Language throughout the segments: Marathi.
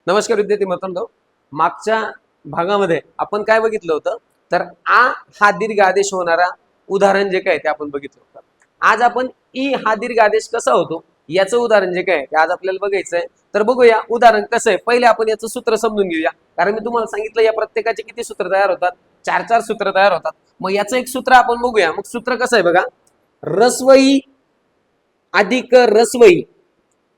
नमस्कार विद्यार्थी मित्रांनो, मागच्या भागामध्ये आपण काय बघितलं होतं तर आ हा दीर्घ आदेश होणारा उदाहरण जे काय ते आपण बघितलं होतं। आज आपण ई हा दीर्घ आदेश कसा होतो याचं उदाहरण जे काय ते आज आपल्याला बघायचंय। तर बघूया उदाहरण कसं आहे। पहिले आपण याचं सूत्र समजून घेऊया, कारण मी तुम्हाला सांगितलं या प्रत्येकाचे किती सूत्र तयार होतात, 4 सूत्र तयार होतात। मग याचं एक सूत्र आपण बघूया। मग सूत्र कसं आहे बघा, रस्वई अधिक रस्वई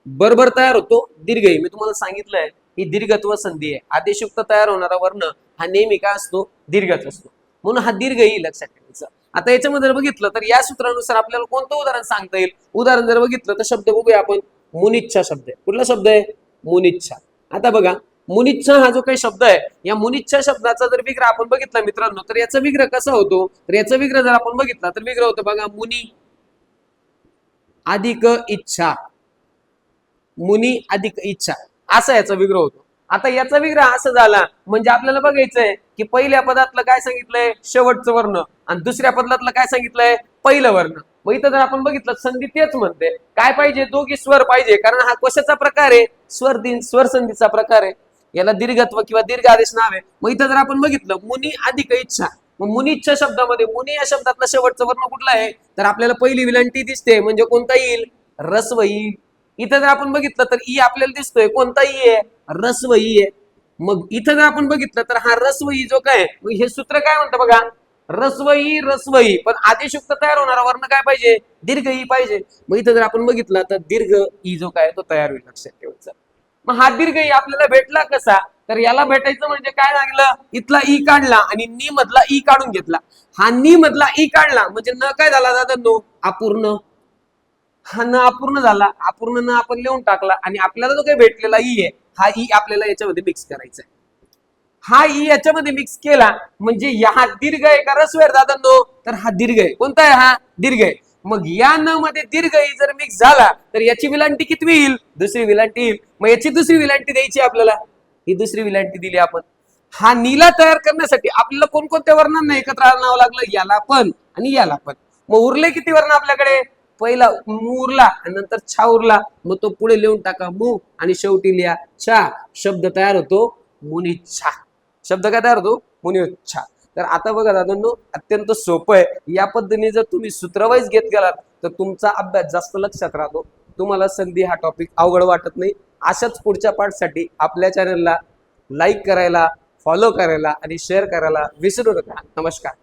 बरोबर तयार होतो दीर्घई। मी तुम्हाला सांगितलंय ही दीर्घत्व संधी आहे। आदेशयुक्त तयार होणारा वर्ण हा नेहमी काय असतो, दीर्घच असतो, म्हणून हा दीर्घई लक्षात ठेवायचा। आता याच्यामध्ये जर बघितलं तर या सूत्रानुसार आपल्याला कोणतं उदाहरण सांगता येईल। उदाहरण जर बघितलं तर शब्द बघूया आपण, मुनिच्छा शब्द आहे। कुठला शब्द आहे, मुनिच्छा। आता बघा मुनिच्छा हा जो काही शब्द आहे, या मुनिच्छा शब्दाचा जर विग्रह आपण बघितला मित्रांनो, तर याचा विग्रह कसा होतो, तर याचा विग्रह जर आपण बघितला तर विग्रह होतो बघा, मुनी अधिक इच्छा, मुनी अधिक इच्छा असा याचा विग्रह होतो। आता याचा विग्रह असं झाला म्हणजे आपल्याला बघायचंय की पहिल्या पदातलं काय सांगितलंय, शेवटचं वर्ण, आणि दुसऱ्या पदातलं काय सांगितलंय, पहिलं वर्ण। मग इथं जर आपण बघितलं संधी तेच म्हणते काय पाहिजे, दोघी स्वर पाहिजे, कारण हा कशाचा प्रकार आहे, स्वर संधीचा प्रकार आहे। याला दीर्घत्व किंवा दीर्घ आदेश नाव आहे। मग इथं जर आपण बघितलं मुनी अधिक इच्छा, मग मुनिच्छा शब्दामध्ये मुनी या शब्दातला शेवटचं वर्ण कुठला आहे, तर आपल्याला पहिली विलंटी दिसते म्हणजे कोणता येईल, रस्व येईल। इथं जर आपण बघितलं तर ई आपल्याला दिसतोय, कोणता ई आहे, रस्व ई आहे। मग इथं जर आपण बघितलं तर हा रस्व ई जो काय, मग हे सूत्र काय म्हणतं बघा, रस्व ई, पण आदेशयुक्त तयार होणारा वर्ण काय पाहिजे, दीर्घ ई पाहिजे। मग इथं जर आपण बघितलं तर दीर्घ ई जो काय तो तयार होईल, लक्षात ठेवायचं। मग हा दीर्घ ई आपल्याला भेटला कसा, तर याला भेटायचं म्हणजे काय लागलं, इथला ई काढला आणि नी मधला ई काढून घेतला। हा नी मधला ई काढला म्हणजे न काय झाला दादा, नो अपूर्ण। हा न अपूर्ण झाला, अपूर्ण न आपण लिहून टाकला आणि आपल्याला जो काही भेटलेला ई आहे हा ई आपल्याला याच्यामध्ये मिक्स करायचा आहे। हा ई याच्यामध्ये मिक्स केला म्हणजे हा दीर्घ आहे का रस्व आहे दादा, नो, तर हा दीर्घ आहे। कोणता आहे, हा दीर्घ आहे। मग या न मध्ये दीर्घ ई जर मिक्स झाला तर याची विलांटी किती येईल, दुसरी विलांटी येईल। मग याची दुसरी विलांटी द्यायची आपल्याला, ही दुसरी विलांटी दिली आपण। हा नीला तयार करण्यासाठी आपल्याला कोणकोणत्या वर्णांना एकत्र आणावं लागलं, याला पण आणि याला पण। मग उरले किती वर्ण आपल्याकडे, पहिला मू उरला आणि नंतर छा उरला, मग तो पुढे लिहून टाका मू आणि शेवटी लिहा छा, शब्द तयार होतो मुनिच्छा। शब्द काय तयार होतो, मुनिच्छा। तर आता बघा दादांनो, अत्यंत सोपं आहे। या पद्धतीने जर तुम्ही सूत्रवाईज घेत गेलात तर तुमचा अभ्यास जास्त लक्षात राहतो, तुम्हाला संधी हा टॉपिक अवघड वाटत नाही। अशाच पुढच्या पार्टसाठी आपल्या चॅनलला लाईक करायला, फॉलो करायला आणि शेअर करायला विसरू नका। नमस्कार।